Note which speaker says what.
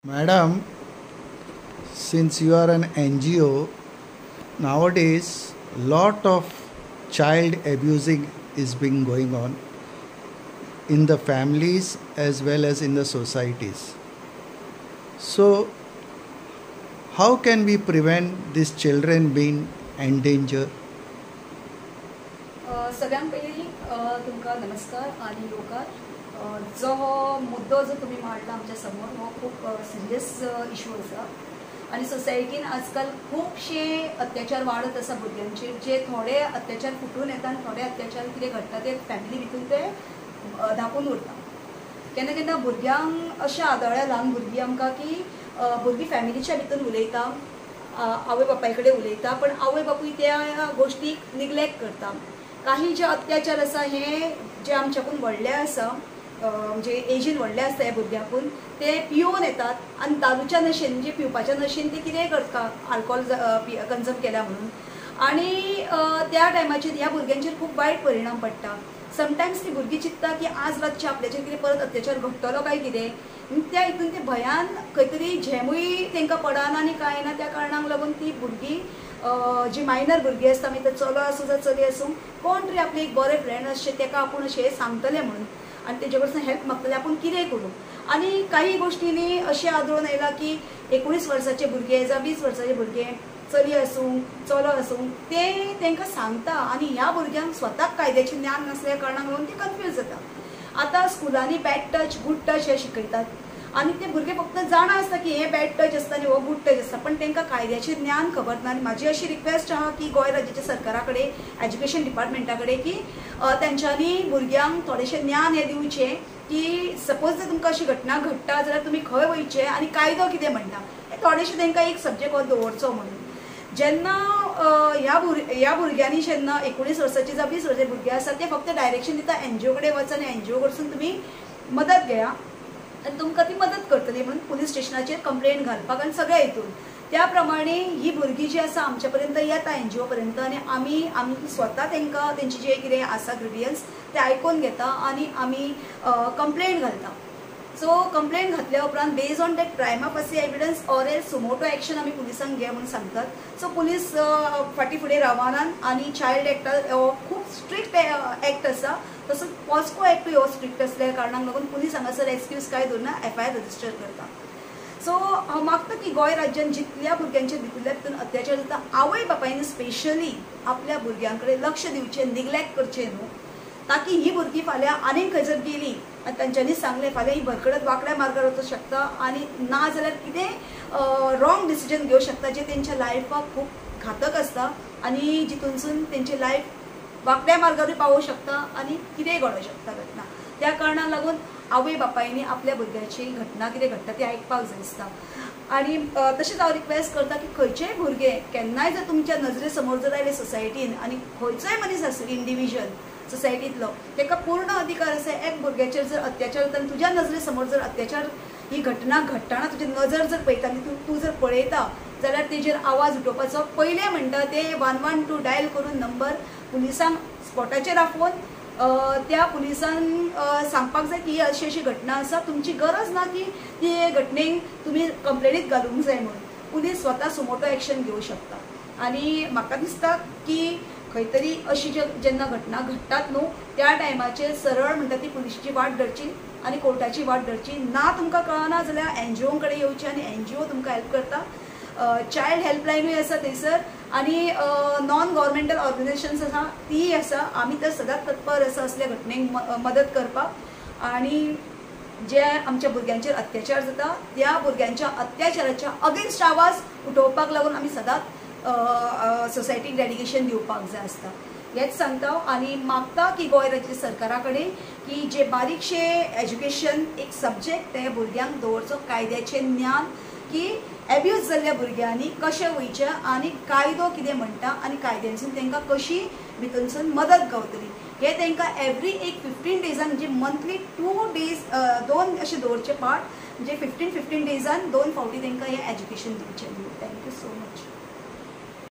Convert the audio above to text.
Speaker 1: Madam, since you are an NGO, nowadays lot of child abusing is being going on in the families as well as in the societies. So, how can we prevent these children being endangered?
Speaker 2: सगळ्यां पयलीं तुमकां नमस्कार आनी लोकार. जो मुद्दो जो तुमी मांडला आमच्या समोर हो खूब सिरियस इशू आसा आनी सोसायटीन आजकाल खुबशे अत्याचार वाडत आसा भुरग्यांचेर. जे थोडे अत्याचार फुटून येता आनी थोडे अत्याचार कितें घडटा ते फॅमिली भितून ते धांपून उरता. केन्ना केन्ना भुरग्यांक अशें आदळ्या ल्हान भुरगीं आमकां की भुरगीं फॅमिलीच्या भितून उलयता, आवय बापाय कडेन उलयता, पण आवय बापूय त्या गोश्टीक निग्लेक्ट करता. काही जे अत्याचार आसा हे जे आमच्याकून व्हडले आसा, म्हणजे एजीन व्हडले आसता ह्या भुरग्याकून, ते पिवन येतात आनी दारूच्या नशेन म्हणजे पिवपाच्या नशेन ते कितेंय करता आल्कोहोल कन्झ्युम केल्या म्हणून. आनी त्या टायमाचेर ह्या भुरग्यांचेर खूब वायट परिणाम पडटा. समटायम्स ती भुरगीं चिंतता की आज रातचे आपल्याचेर कितें परत अत्याचार घडटलो काय कितें. त्या हितून ते भयान खंय तरी झेमूय तांकां पडना आनी कांय ना. त्या कारणाक लागून ती भुरगीं जी मायनर भुरगीं आसता, मागीर ते चलो आसूं जावं चली आसूं, कोण तरी आपले एक बरे फ्रेंड आसचे ताका आपूण अशें सांगतले म्हणून आनी तेजे कडसून हेल्प मागतले आपूण कितेंय करूं. आनी काही गोश्टींनी अशें आदळून येयलां की 19 वर्साचे भुरगे जावं 20 वर्साचे भुरगे, चली आसूं चलो आसूं, ते तांकां सांगता आनी ह्या भुरग्यांक स्वताक कायद्याचें ज्ञान नासल्या कारणाक लागून ते कन्फ्यूज जाता. आतां स्कुलांनी बॅड टच गूड टच हे शिकयतात आनी ते भुरगे फक्त जाणा आसता की हे बॅड टच आसता आनी हो गूड टच आसता, पण तांकां कायद्याचें ज्ञान खबर ना. आनी म्हाजी अशी रिक्वेस्ट आहा की गोंय राज्याच्या सरकारा कडेन, एज्युकेशन डिपार्टमेंटा कडेन, की तेंच्यांनी भुरग्यांक थोडेशें ज्ञान हे दिवचें की सपोज जर तुमकां अशी घटना घडटा जाल्यार तुमी खंय वयचें आनी कायदो कितें म्हणटा हें थोडेशें तांकां एक सब्जेक्ट हो दवरचो म्हणून. जेन्ना ह्या भुरग्यांनी जेन्ना 19 वर्साचे जावं 20 वर्साचे भुरगे आसा ते फक्त डायरेक्शन दिता एनजीओ कडेन वच आनी एनजीओ कडसून तुमी मदत घेया आनी तुमकां ती मदत करतली म्हणून पुलीस स्टेशनाचेर कंप्लेंट घालपाक आनी सगळ्या हितून. त्या प्रमाणे ही भुरगीं जी आसा आमचे पर्यंत येता एनजीओ पर्यंत आनी आमी स्वता तांकां तेंची जे कितें आसा ग्रिवियन्स ते आयकून घेता आनी आमी कंप्लेंट घालता. सो कंप्लेंट घातल्या उपरांत based on that prima facie evidence or else suo motu action आमी पुलिसांक घे म्हणून सांगतात. सो पुलीस फाटीं फुडें रावनात आनी चायल्ड एक्ट हो खूब स्ट्रिक्ट एक्ट आसा. तसोच पॉस्को एक्ट हो स्ट्रिक्ट असल्या कारणाक लागून पुलीस हांगासर एक्सक्यूज काय धरना FIR रजिस्टर करता. सो हांव मागता की गोंय राज्यान जितल्या भुरग्यांचेर भितरल्या भितून अत्याचार जाता आवय बापायनी स्पेशली आपल्या भुरग्यां कडेन लक्ष दिवचें, निग्लेक्ट करचें न्हू, ताकी ही भुरगीं फाल्यां आनीक खंय जर गेलीं आनी तांच्यांनी सांगलें फाल्यां ही भरकडत वाकड्या मार्गार वचूंक शकता आनी ना जाल्यार कितें रॉंग डिसिजन घेवंक शकता जे तेंच्या लायफाक खूब घातक आसता आनी जितूनसून तेंची लायफ वाकड्या मार्गारूय पावूंक शकता आनी कितेंय घडोवंक शकता घटना. त्या कारणाक लागून आवय बापायनी आपल्या भुरग्याची घटना कितें घडटा ती आयकपाक जाय आसता. आनी तशेंच हांव रिक्वेस्ट करता की खंयचेय भुरगे केन्नाय जर तुमच्या नजरे समोर जर आयले सोसायटीन आनी खंयचोय मनीस आसूं इंडिविज्युअल सोसायटींतलो, ताका पूर्ण अधिकार आसा एक भुरग्याचेर जर अत्याचार जाता आनी तुज्या नजरे समोर जर अत्याचार ही घटना घडटाना तुजी नजर जर पळयता आनी तूं जर पळयता जाल्यार तेजेर आवाज उठोवपाचो. पयलें म्हणटा ते 112 डायल करून नंबर पुलिसांक स्पॉटाचेर आपोवन त्या पुलिसांक सांगपाक जाय की ही अशी अशी घटना आसा. तुमची गरज ना की ती घटनेक तुमी कंप्लेनीत घालूंक जाय म्हणून. पुलीस स्वता सुमोटो एक्शन घेवंक शकता. आनी म्हाका दिसता की खंय तरी अशी जेन्ना घटना घडटात न्हू त्या टायमाचेर सरळ म्हणटा ती पुलिशेची वाट धरची आनी कोर्टाची वाट धरची. ना तुमकां कळना जाल्यार एनजीओ कडेन येवचें आनी एनजीओ तुमकां हेल्प करता. चायल्ड हेल्पलायनूय आसा थंयसर आनी नॉन गव्हर्मेंटल ऑर्गनायजेशन्स आसा तीय आसा. आमी तर सदांच तत्पर आसा असल्या घटनेक मदत करपाक. आनी जे आमच्या भुरग्यांचेर अत्याचार जाता त्या भुरग्यांच्या अत्याचाराच्या अगेन्स्ट आवाज उठोवपाक लागून आमी सदांच सोसायटीक डेडिकेशन दिवपाक जाय आसता. हेच सांगता आनी मागता की गोंय राज्य सरकारा कडेन की जे बारीकशे एज्युकेशन एक सब्जेक्ट ते भुरग्यांक दवरचो, कायद्याचें ज्ञान की एब्यूज जाल्ल्या भुरग्यांनी कशें वयचें आनी कायदो कितें म्हणटा आनी कायद्यांसून तांकां कशी भितरसून मदत गावतली हे तांकां एवरी एक 15 डेजान म्हणजे मंथली 2 डेज 2 अशें दवरचे पार्ट म्हणजे 15 डेजान 2 फावटी तांकां हें एज्युकेशन दिवचें. Thank you so much.